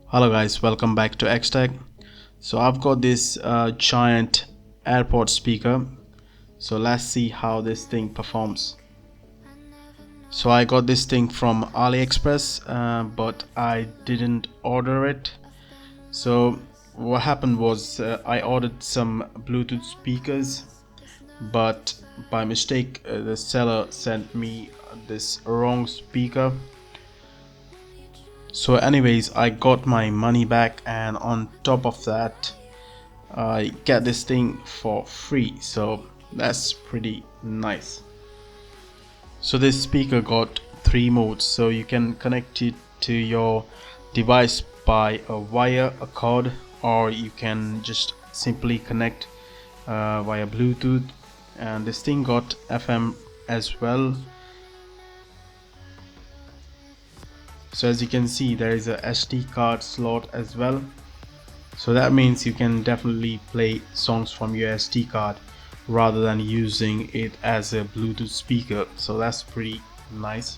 Hello guys, welcome back to XTech. So I've got this giant AirPod speaker. So let's see how this thing performs. So I got this thing from AliExpress, but I didn't order it. So what happened was I ordered some Bluetooth speakers, but by mistake the seller sent me this wrong speaker. So anyways, I got my money back, and on top of that I get this thing for free, so that's pretty nice. So this speaker got 3 modes, so you can connect it to your device by a wire, a cord, or you can just simply connect via Bluetooth. And this thing got FM as well. So as you can see, there is a SD card slot as well. So that means you can definitely play songs from your SD card rather than using it as a Bluetooth speaker. So that's pretty nice.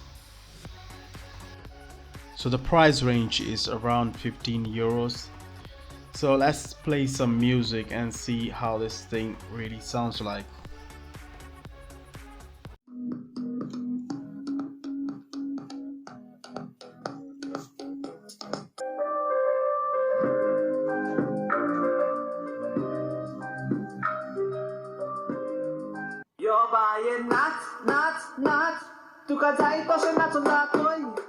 So the price range is around 15 euros. So let's play some music and see how this thing really sounds like. You're buying nuts. Tukajai toshe natun.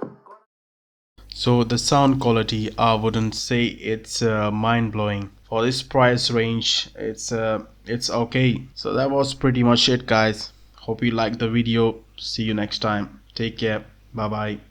So the sound quality, I wouldn't say it's mind-blowing. For this price range, it's okay. So that was pretty much it, guys. Hope you liked the video. See you next time. Take care. Bye bye.